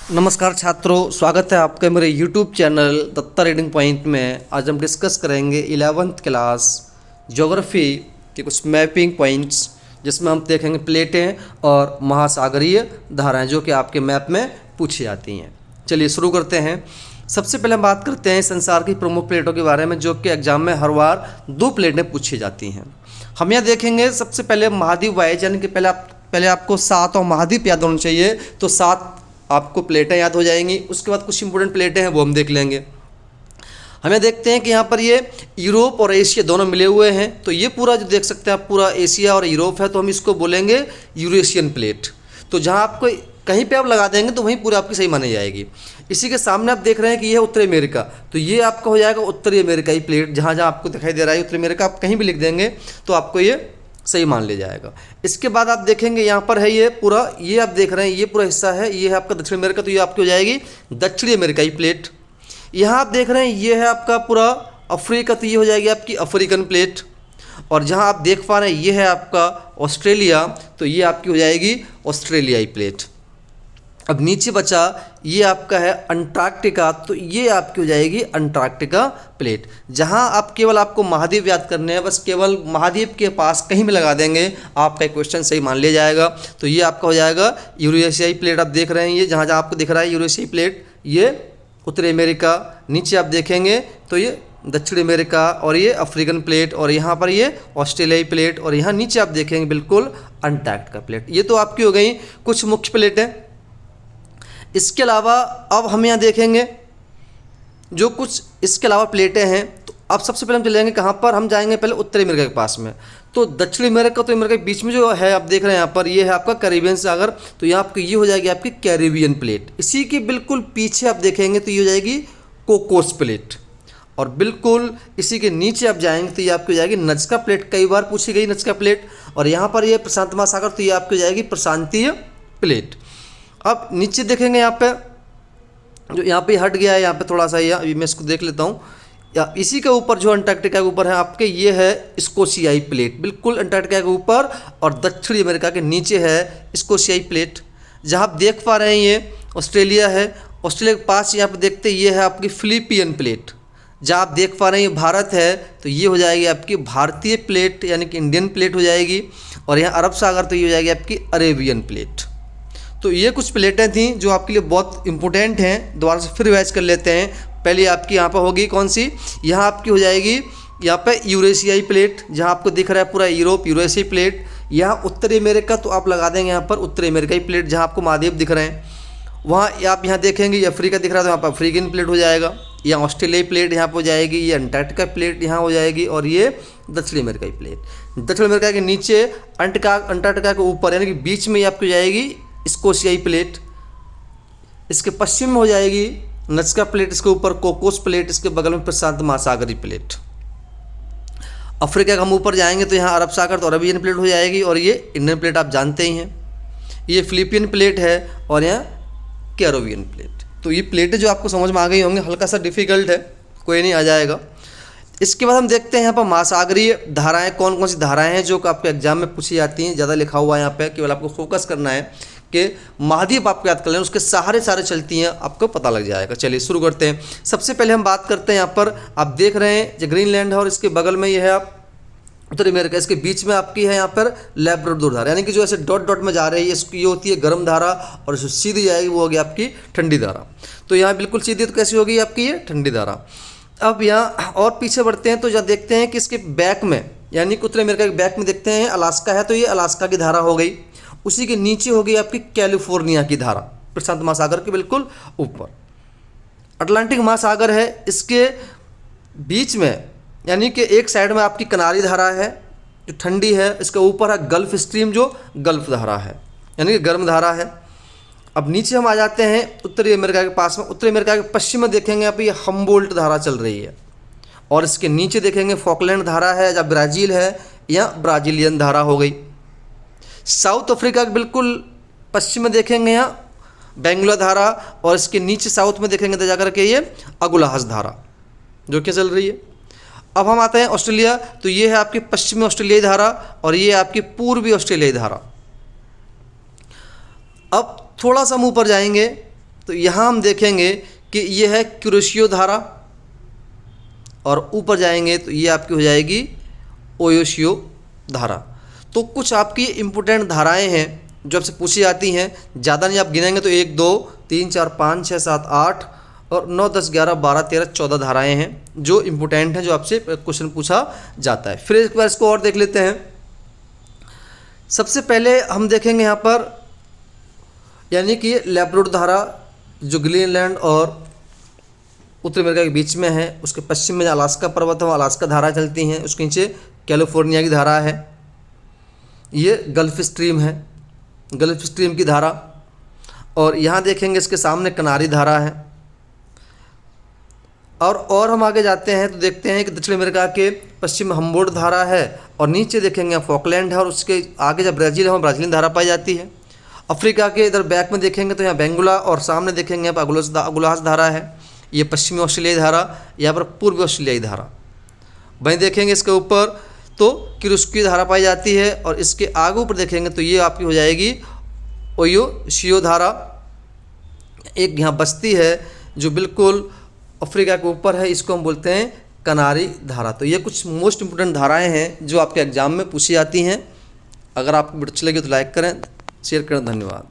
नमस्कार छात्रों, स्वागत है आपका मेरे YouTube channel Datta reading point में। आज हम डिस्कस करेंगे 11th क्लास ज्योग्राफी के कुछ मैपिंग पॉइंट्स, जिसमें हम देखेंगे प्लेटें और महासागरीय धाराएं जो कि आपके मैप में पूछी जाती हैं। चलिए शुरू करते हैं। सबसे पहले हम बात करते हैं संसार की प्रमुख प्लेटों के बारे में, जो कि एग्जाम में हर बार 2 प्लेटें पूछी जाती हैं। हम यहाँ देखेंगे सबसे पहले महाद्वीप वाइज, यानी कि पहले आपको 7 और महाद्वीप याद होना चाहिए, तो 7 आपको प्लेटें याद हो जाएंगी। उसके बाद कुछ इंपॉर्टेंट प्लेटें हैं वो हम देख लेंगे। हमें देखते हैं कि यहाँ पर ये यूरोप और एशिया दोनों मिले हुए हैं, तो ये पूरा जो देख सकते हैं आप, पूरा एशिया और यूरोप है, तो हम इसको बोलेंगे यूरेशियन प्लेट। तो जहाँ आपको कहीं पे आप लगा देंगे तो वहीं पूरी आपकी सही मानी जाएगी। इसी के सामने आप देख रहे हैं कि ये उत्तरी अमेरिका, तो ये आपका हो जाएगा उत्तरी अमेरिकाई प्लेट। जहाँ जहाँ आपको दिखाई दे रहा है उत्तरी अमेरिका, आप कहीं भी लिख देंगे तो आपको ये सही मान लिया जाएगा। इसके बाद आप देखेंगे यहाँ पर है ये पूरा, ये आप देख रहे हैं ये पूरा हिस्सा है, ये है आपका दक्षिण अमेरिका, तो ये आपकी हो जाएगी दक्षिणी अमेरिकाई प्लेट। यहाँ आप देख रहे हैं ये है आपका पूरा अफ्रीका, तो ये हो जाएगी आपकी अफ्रीकन प्लेट। और जहाँ आप देख पा रहे हैं ये है आपका ऑस्ट्रेलिया, तो ये आपकी हो जाएगी ऑस्ट्रेलियाई प्लेट। अब नीचे बचा ये आपका है अंटार्कटिका, तो ये आपकी हो जाएगी अंटार्कटिका प्लेट। जहां आप केवल आपको महाद्वीप याद करने हैं, बस केवल महाद्वीप के पास कहीं भी लगा देंगे आपका क्वेश्चन सही मान लिया जाएगा। तो ये आपका हो जाएगा यूरेशियाई प्लेट। आप देख रहे हैं ये जहां जहां आपको दिख रहा है यूरेशियाई प्लेट, ये उत्तरी अमेरिका। नीचे आप देखेंगे तो ये दक्षिण अमेरिका, और ये अफ्रीकन प्लेट, और यहाँ पर ये ऑस्ट्रेलियाई प्लेट, और यहाँ नीचे आप देखेंगे बिल्कुल अंटार्कटिका प्लेट। ये तो आपकी हो गई कुछ मुख्य प्लेटें। इसके अलावा अब हम यहाँ देखेंगे जो कुछ इसके अलावा प्लेटें हैं, तो अब सबसे पहले हम चले जाएंगे कहाँ पर, हम जाएंगे पहले उत्तरी अमेरिका के पास में। तो दक्षिणी अमेरिका तो अमेरिका के बीच में जो है आप देख रहे हैं यहाँ पर, ये है आपका कैरिबियन सागर, तो यहाँ आपकी ये हो जाएगी आपकी कैरिबियन प्लेट। इसी के बिल्कुल पीछे आप देखेंगे तो ये हो जाएगी कोकोस प्लेट, और बिल्कुल इसी के नीचे आप जाएंगे तो ये आपकी हो जाएगी नज़्का प्लेट। कई बार पूछी गई नज़्का प्लेट। और यहाँ पर ये प्रशांत महासागर, तो ये आपकी हो जाएगी प्रशांतीय प्लेट। अब नीचे देखेंगे यहाँ पे जो यहाँ पे हट गया है, यहाँ पे थोड़ा सा ये, अभी मैं इसको देख लेता हूँ। या इसी के ऊपर जो अंटार्कटिका के ऊपर है आपके, ये है स्कोशियाई प्लेट, बिल्कुल अंटार्कटिका के ऊपर, और दक्षिणी अमेरिका के नीचे है स्कोशियाई प्लेट। जहाँ आप देख पा रहे हैं ये ऑस्ट्रेलिया है, ऑस्ट्रेलिया के पास यहाँ पे देखते ये है आपकी फिलिपियन प्लेट। जहाँ आप देख पा रहे हैं ये भारत है, तो ये हो जाएगी आपकी भारतीय प्लेट, यानी कि इंडियन प्लेट हो जाएगी। और यहाँ अरब सागर, तो ये हो जाएगी आपकी अरेबियन प्लेट। तो ये कुछ प्लेटें थी जो आपके लिए बहुत इंपॉर्टेंट हैं। दोबारा से फिर रिवाइज कर लेते हैं। पहले आपकी यहाँ पर होगी कौन सी, यहाँ आपकी हो जाएगी यहाँ पे यूरेशियाई प्लेट, जहाँ आपको दिख रहा है पूरा यूरोप, यूरेशियाई प्लेट। यहाँ उत्तरी अमेरिका, तो आप लगा देंगे यहाँ पर उत्तरी अमेरिकाई प्लेट, जहाँ आपको महाद्वीप दिख रहे हैं। वहाँ आप यहाँ देखेंगे ये अफ्रीका दिख रहा है, तो यहाँ पर अफ्रीकन प्लेट हो जाएगा। यहाँ ऑस्ट्रेलियाई प्लेट यहाँ पर हो जाएगी, ये अंटार्कटिका प्लेट यहाँ हो जाएगी, और ये दक्षिणी अमेरिकाई प्लेट। दक्षिण अमेरिका के नीचे अंटार्कटिका के ऊपर, यानी कि बीच में ये आपकी हो जाएगी स्कोशियाई प्लेट। इसके पश्चिम में हो जाएगी नज़्का प्लेट, इसके ऊपर कोकोस प्लेट, इसके बगल में प्रशांत महासागरीय प्लेट। अफ्रीका का हम ऊपर जाएंगे तो यहाँ अरब सागर, तो अरबियन प्लेट हो जाएगी, और ये इंडियन प्लेट आप जानते ही हैं। ये फिलिपियन प्लेट है, और यहाँ कैरिबियन प्लेट। तो ये प्लेटें जो आपको समझ में आ गई होंगे, हल्का सा डिफिकल्ट है, कोई नहीं, आ जाएगा। इसके बाद हम देखते हैं यहाँ पर महासागरीय धाराएं, कौन कौन सी धाराएं हैं जो आपके एग्जाम में पूछी जाती हैं। ज़्यादा लिखा हुआ है यहाँ पे, केवल आपको फोकस करना है कि महाद्वीप आपको याद कर लें, उसके सहारे सारे चलती हैं, आपको पता लग जाएगा। चलिए शुरू करते हैं। सबसे पहले हम बात करते हैं यहाँ पर, आप देख रहे हैं जो ग्रीनलैंड है, और इसके बगल में ये है आप उत्तरी अमेरिका। इसके बीच में आपकी है यहाँ पर लैब्राडोर धारा, यानी कि जो ऐसे डॉट डॉट में जा रही है, इसकी ये होती है गर्म धारा, और जो सीधी जाएगी वो होगी आपकी ठंडी धारा। तो यहाँ बिल्कुल सीधी, तो कैसी होगी आपकी ये ठंडी धारा। अब यहाँ और पीछे बढ़ते हैं तो जब देखते हैं कि इसके बैक में, यानी कि उत्तरी अमेरिका के बैक में देखते हैं अलास्का है, तो ये अलास्का की धारा हो गई। उसी के नीचे होगी आपकी कैलिफोर्निया की धारा, प्रशांत महासागर के बिल्कुल ऊपर। अटलांटिक महासागर है, इसके बीच में, यानी कि एक साइड में आपकी कनारी धारा है जो ठंडी है, इसके ऊपर है गल्फ स्ट्रीम जो गल्फ धारा है, यानी कि गर्म धारा है। अब नीचे हम आ जाते हैं उत्तरी अमेरिका के पास में। उत्तरी अमेरिका के पश्चिम में देखेंगे आप, ये हम्बोल्ट धारा चल रही है, और इसके नीचे देखेंगे फॉकलैंड धारा है, जहाँ ब्राज़ील है, या ब्राज़ीलियन धारा हो गई। साउथ अफ्रीका के बिल्कुल पश्चिम में देखेंगे यहाँ बेंगुला धारा, और इसके नीचे साउथ में देखेंगे तो जाकर के ये अगुलाहस धारा जो कि चल रही है। अब हम आते हैं ऑस्ट्रेलिया, तो ये है आपकी पश्चिमी ऑस्ट्रेलियाई धारा, और ये आपकी पूर्वी ऑस्ट्रेलियाई धारा। अब थोड़ा सा हम ऊपर जाएंगे तो यहाँ हम देखेंगे कि ये है कुरोशियो धारा, और ऊपर जाएंगे तो ये आपकी हो जाएगी ओयोशियो धारा। तो कुछ आपकी इम्पोर्टेंट धाराएं हैं जो आपसे पूछी जाती हैं। ज़्यादा नहीं, आप गिनेंगे तो 1 2 3 4 5 6 7 8 और 9 10 11 12 13 14 धाराएं हैं जो इम्पोर्टेंट हैं, जो आपसे क्वेश्चन पूछा जाता है। फिर एक बार इसको और देख लेते हैं। सबसे पहले हम देखेंगे यहाँ पर, यानी कि लैब्राडोर धारा जो ग्रीनलैंड और उत्तर अमेरिका के बीच में है, उसके पश्चिम में अलास्का पर्वत है, अलास्का धारा चलती हैं। उसके नीचे कैलिफोर्निया की धारा है। ये गल्फ स्ट्रीम है, गल्फ स्ट्रीम की धारा। और यहाँ देखेंगे इसके सामने कनारी धारा है। और हम आगे जाते हैं तो देखते हैं कि दक्षिण अमेरिका के पश्चिम में हम्बोल्ट धारा है, और नीचे देखेंगे फॉकलैंड है, और उसके आगे जब ब्राज़ील है वहाँ ब्राज़ीलियन धारा पाई जाती है। अफ्रीका के इधर बैक में देखेंगे तो यहाँ बेंगुला, और सामने देखेंगे यहाँ पर अगुलास धारा है। ये पश्चिमी ऑस्ट्रेलियाई धारा, यहाँ पर पूर्वी ऑस्ट्रेलियाई धारा। वहीं देखेंगे इसके ऊपर तो किरुस्की धारा पाई जाती है, और इसके आगे ऊपर देखेंगे तो ये आपकी हो जाएगी ओयोशियो धारा। एक यहाँ बस्ती है जो बिल्कुल अफ्रीका के ऊपर है, इसको हम बोलते हैं कनारी धारा। तो ये कुछ मोस्ट इंपोर्टेंट धाराएं हैं जो आपके एग्जाम में पूछी जाती हैं। अगर आपको वीडियो अच्छी लगी तो लाइक करें, शेयर करें। धन्यवाद।